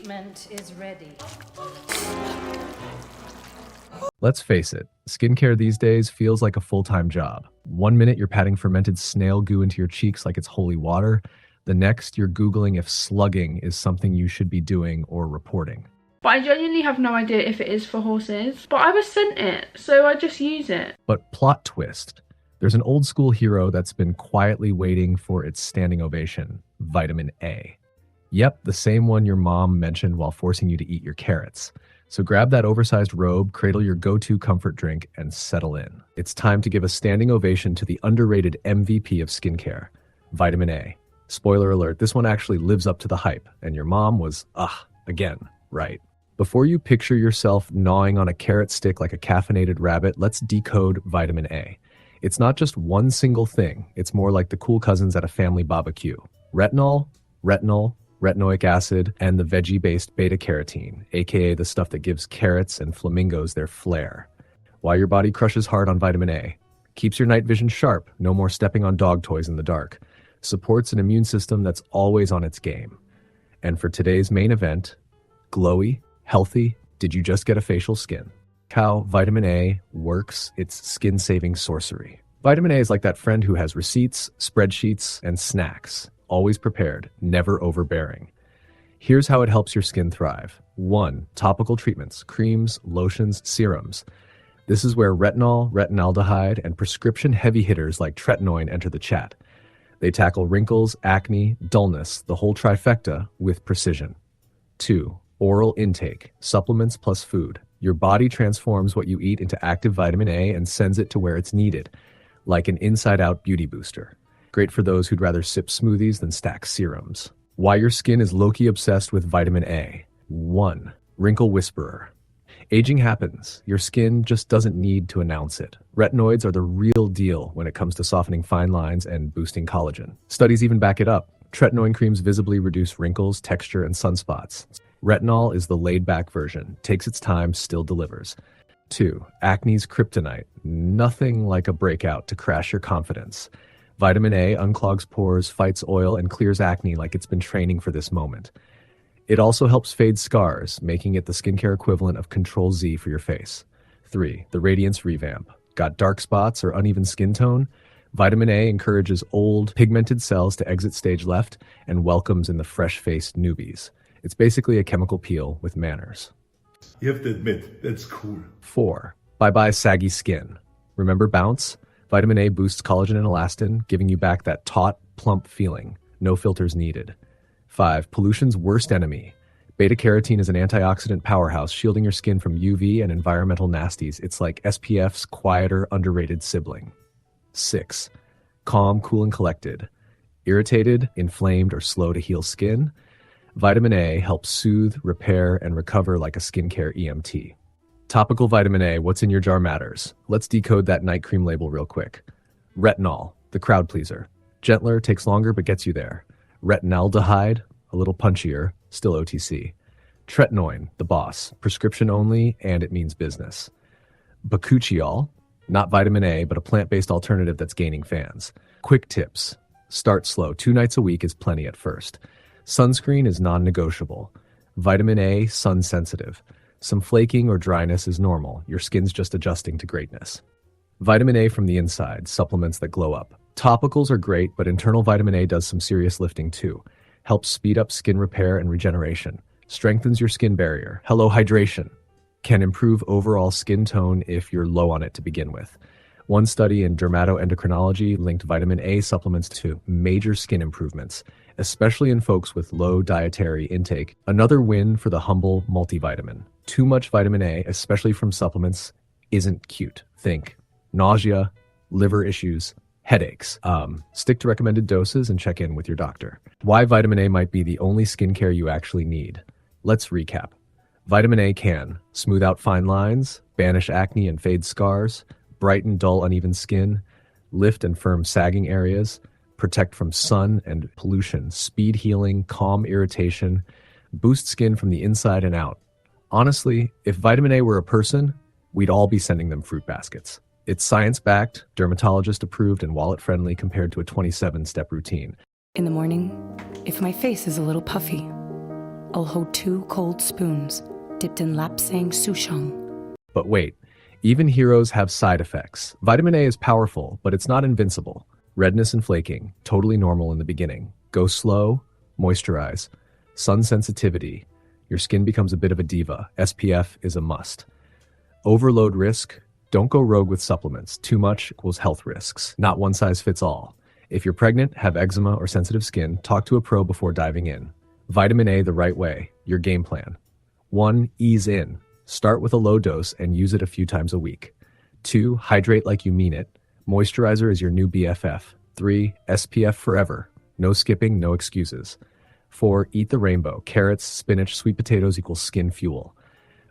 treatment is ready. Let's face it, skincare these days feels like a full-time job. One minute you're patting fermented snail goo into your cheeks like it's holy water. The next, you're Googling if slugging is something you should be doing or reporting. But I genuinely have no idea if it is for horses. But I was sent it, so I just use it. But plot twist, there's an old school hero that's been quietly waiting for its standing ovation, vitamin A. Yep, the same one your mom mentioned while forcing you to eat your carrots. So grab that oversized robe, cradle your go-to comfort drink, and settle in. It's time to give a standing ovation to the underrated MVP of skincare, vitamin A. Spoiler alert, this one actually lives up to the hype, and your mom was, again, right. Before you picture yourself gnawing on a carrot stick like a caffeinated rabbit, let's decode vitamin A. It's not just one single thing. It's more like the cool cousins at a family barbecue. Retinol, retinoic acid, and the veggie-based beta-carotene, aka the stuff that gives carrots and flamingos their flair. Why your body crushes hard on vitamin A. Keeps your night vision sharp, no more stepping on dog toys in the dark. Supports an immune system that's always on its game. And for today's main event, glowy, healthy, did you just get a facial skin? How vitamin A works, it's skin-saving sorcery. Vitamin A is like that friend who has receipts, spreadsheets, and snacks. Always prepared, never overbearing. Here's how it helps your skin thrive. 1. Topical treatments, creams, lotions, serums. This is where retinol, retinaldehyde, and prescription heavy hitters like tretinoin enter the chat. They tackle wrinkles, acne, dullness, the whole trifecta with precision. 2. Oral intake, supplements plus food. Your body transforms what you eat into active vitamin A and sends it to where it's needed, like an inside-out beauty booster. Great for those who'd rather sip smoothies than stack serums. Why your skin is low-key obsessed with vitamin A. 1. Wrinkle whisperer. Aging happens. Your skin just doesn't need to announce it. Retinoids are the real deal when it comes to softening fine lines and boosting collagen. Studies even back it up. Tretinoin creams visibly reduce wrinkles, texture, and sunspots. Retinol is the laid-back version. Takes its time, still delivers. 2. Acne's kryptonite. Nothing like a breakout to crash your confidence. Vitamin A unclogs pores, fights oil, and clears acne like it's been training for this moment. It also helps fade scars, making it the skincare equivalent of Control Z for your face. 3. The Radiance Revamp. Got dark spots or uneven skin tone? Vitamin A encourages old, pigmented cells to exit stage left and welcomes in the fresh-faced newbies. It's basically a chemical peel with manners. You have to admit, that's cool. 4. Bye-bye saggy skin. Remember Bounce? Vitamin A boosts collagen and elastin, giving you back that taut, plump feeling. No filters needed. 5. Pollution's worst enemy. Beta-carotene is an antioxidant powerhouse, shielding your skin from UV and environmental nasties. It's like SPF's quieter, underrated sibling. 6. Calm, cool, and collected. Irritated, inflamed, or slow to heal skin? Vitamin A helps soothe, repair, and recover like a skincare EMT. Topical vitamin A, what's in your jar matters. Let's decode that night cream label real quick. Retinol, the crowd pleaser. Gentler, takes longer, but gets you there. Retinaldehyde, a little punchier, still OTC. Tretinoin, the boss, prescription only, and it means business. Bakuchiol, not vitamin A, but a plant-based alternative that's gaining fans. Quick tips. Start slow. 2 nights a week is plenty at first. Sunscreen is non-negotiable. Vitamin A, sun-sensitive. Some flaking or dryness is normal. Your skin's just adjusting to greatness. Vitamin A from the inside, supplements that glow up. Topicals are great, but internal vitamin A does some serious lifting too. Helps speed up skin repair and regeneration. Strengthens your skin barrier. Hello, hydration. Can improve overall skin tone if you're low on it to begin with. One study in dermatoendocrinology linked vitamin A supplements to major skin improvements, especially in folks with low dietary intake. Another win for the humble multivitamin. Too much vitamin A, especially from supplements, isn't cute. Think nausea, liver issues, headaches. Stick to recommended doses and check in with your doctor. Why vitamin A might be the only skincare you actually need. Let's recap. Vitamin A can smooth out fine lines, banish acne and fade scars, brighten dull uneven skin, lift and firm sagging areas, protect from sun and pollution, speed healing, calm irritation, boost skin from the inside and out. Honestly, if vitamin A were a person, we'd all be sending them fruit baskets. It's science-backed, dermatologist-approved, and wallet-friendly compared to a 27-step routine. In the morning, if my face is a little puffy, I'll hold 2 cold spoons, dipped in lapsang souchong. But wait, even heroes have side effects. Vitamin A is powerful, but it's not invincible. Redness and flaking, totally normal in the beginning. Go slow, moisturize. Sun sensitivity, your skin becomes a bit of a diva. SPF is a must. Overload risk, don't go rogue with supplements. Too much equals health risks. Not one size fits all. If you're pregnant, have eczema or sensitive skin, talk to a pro before diving in. Vitamin A the right way, your game plan. 1. Ease in. Start with a low dose and use it a few times a week. 2. Hydrate like you mean it. Moisturizer is your new BFF. 3. SPF forever. No skipping, no excuses. 4. Eat the rainbow. Carrots, spinach, sweet potatoes equals skin fuel.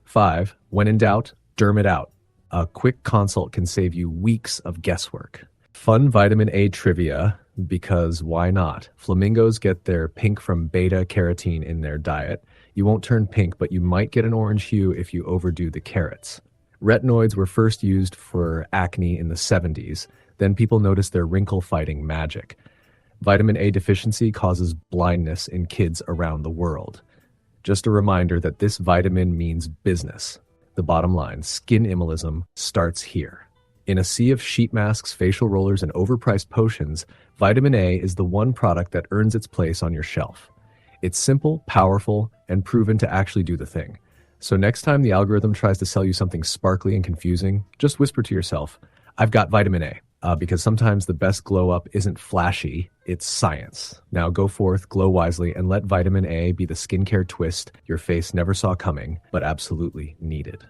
5. When in doubt, derm it out. A quick consult can save you weeks of guesswork. Fun vitamin A trivia, because why not? Flamingos get their pink from beta-carotene in their diet. You won't turn pink, but you might get an orange hue if you overdo the carrots. Retinoids were first used for acne in the 70s. Then people noticed their wrinkle-fighting magic. Vitamin A deficiency causes blindness in kids around the world. Just a reminder that this vitamin means business. The bottom line, skin immolism starts here. In a sea of sheet masks, facial rollers, and overpriced potions, vitamin A is the one product that earns its place on your shelf. It's simple, powerful, and proven to actually do the thing. So next time the algorithm tries to sell you something sparkly and confusing, just whisper to yourself, I've got vitamin A. Because sometimes the best glow up isn't flashy, it's science. Now go forth, glow wisely, and let vitamin A be the skincare twist your face never saw coming, but absolutely needed.